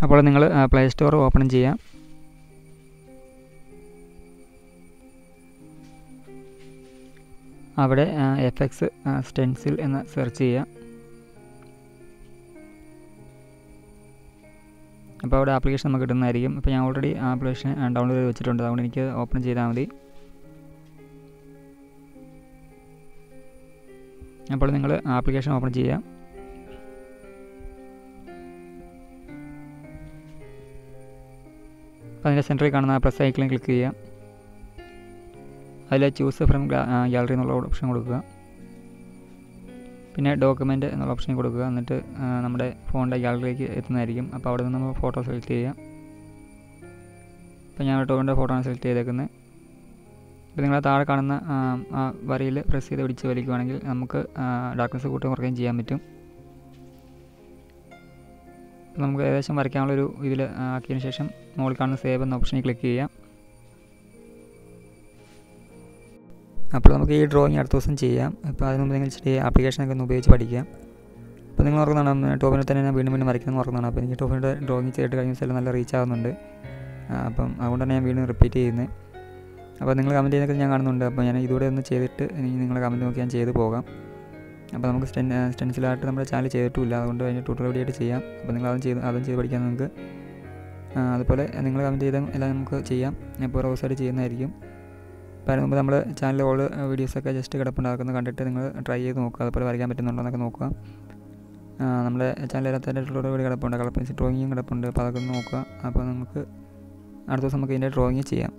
അപ്പോൾ നിങ്ങൾ play store open ചെയ്യാം. അവിടെ FX stencil എന്ന് സെർച്ച് ചെയ്യുക. അപ്പോൾ അവിടെ ആപ്ലിക്കേഷൻ നമുക്ക് കിട്ടുന്നതായിരിക്കും. അപ്പോൾ ഞാൻ ഓൾറെഡി ആപ്ലിക്കേഷൻ ഡൗൺലോഡ് ചെയ്ത് വെച്ചിട്ടുണ്ട്, അതുകൊണ്ട് എനിക്ക് ഓപ്പൺ ചെയ്താൽ മതി. അപ്പോൾ നിങ്ങൾ ആപ്ലിക്കേഷൻ ഓപ്പൺ ചെയ്യുക. അപ്പോൾ അതിൻ്റെ സെൻറ്ററിൽ കാണുന്ന പ്ലസ് ഐക്കണിൽ ക്ലിക്ക് ചെയ്യുക. അതിൽ ചൂസ് ഫ്രം ഗാലറി എന്നുള്ള ഓപ്ഷൻ കൊടുക്കുക. പിന്നെ ഡോക്യുമെൻറ്റ് എന്നുള്ള ഓപ്ഷൻ കൊടുക്കുക. എന്നിട്ട് നമ്മുടെ ഫോണിൻ്റെ ഗാലറിയിലേക്ക് എത്തുന്നതായിരിക്കും. അപ്പോൾ അവിടെ നിന്ന് നമ്മൾ ഫോട്ടോ സെലക്ട് ചെയ്യുക. അപ്പോൾ ഞാൻ ടോവിൻ്റെ ഫോട്ടോ ആണ് സെലക്ട് ചെയ്തേക്കുന്നത്. ഇപ്പോൾ നിങ്ങൾ താഴെ കാണുന്ന വരിയിൽ പ്രസ് ചെയ്ത് പിടിച്ച് വലിക്കുകയാണെങ്കിൽ നമുക്ക് ഡാർക്ക്നെസ് കൂട്ടുകയും കുറയ്ക്കുകയും ചെയ്യാൻ പറ്റും. നമുക്ക് ഏകദേശം വരയ്ക്കാനുള്ളൊരു ഇതിൽ ആക്കിയതിന് ശേഷം മുകളിൽ കാണുന്ന സേവ് എന്ന ഓപ്ഷനിൽ ക്ലിക്ക് ചെയ്യാം. അപ്പോൾ നമുക്ക് ഈ ഡ്രോയിങ് അടുത്ത ദിവസം ചെയ്യാം. അപ്പോൾ അതിന് മുമ്പ് നിങ്ങൾ ഈ ആപ്ലിക്കേഷനൊക്കെ ഒന്ന് ഉപയോഗിച്ച് പഠിക്കാം. അപ്പോൾ നിങ്ങൾ ഓർക്കുന്നതാണ് ടോപ്പിനെ തന്നെ ഞാൻ വീണ്ടും വരയ്ക്കുന്നത് ഓർക്കുന്നതാണ്. അപ്പോൾ എനിക്ക് ടോപ്പിൻ്റെ ഡ്രോയിങ് ചെയ്തിട്ട് കഴിഞ്ഞ ദിവസം നല്ല റീച്ച് ആകുന്നുണ്ട്. അപ്പം അതുകൊണ്ടാണ് ഞാൻ വീണ്ടും റിപ്പീറ്റ് ചെയ്യുന്നത്. അപ്പോൾ നിങ്ങൾ കമൻറ്റ് ചെയ്യുന്നതൊക്കെ ഞാൻ കാണുന്നുണ്ട്. അപ്പോൾ ഞാൻ ഇതുകൂടെ ഒന്ന് ചെയ്തിട്ട് ഇനി നിങ്ങളുടെ കമൻറ്റ് നോക്കി ഞാൻ ചെയ്ത് പോകാം. അപ്പോൾ നമുക്ക് സ്റ്റെൻസിലായിട്ട് നമ്മുടെ ചാനൽ ചെയ്തിട്ടുമില്ല, അതുകൊണ്ട് അതിന് ട്യൂട്ടോറിയൽ വീഡിയോ ആയിട്ട് ചെയ്യാം. അപ്പോൾ നിങ്ങൾ അതും ചെയ്ത് പഠിക്കാൻ നിങ്ങൾക്ക്. അതുപോലെ നിങ്ങൾ കമൻറ്റ് ചെയ്താൽ എല്ലാം നമുക്ക് ചെയ്യാം. ഇപ്പോൾ റോസായിട്ട് ചെയ്യുന്നതായിരിക്കും. അപ്പോൾ അതിന് മുമ്പ് നമ്മൾ ചാനലിൽ ഓൾഡ് വീഡിയോസൊക്കെ ജസ്റ്റ് കിടപ്പുണ്ടാക്കുന്നത് കണ്ടിട്ട് നിങ്ങൾ ട്രൈ ചെയ്ത് നോക്കുക. അതുപോലെ വരയ്ക്കാൻ പറ്റുന്നുണ്ടോ എന്നൊക്കെ നോക്കുക. നമ്മുടെ ചാനലിനകത്ത് തന്നെ ട്യൂട്ടോറിയൽ വീഡിയോ കിടപ്പുണ്ട്, കളർ പെൻസിൽ ഡ്രോയിങ്ങും കിടപ്പുണ്ട്. അപ്പോൾ അതൊക്കെ ഒന്ന് നോക്കുക. അപ്പോൾ നമുക്ക് അടുത്ത ദിവസം നമുക്ക് ഇതിൻ്റെ ഡ്രോയിങ് ചെയ്യാം.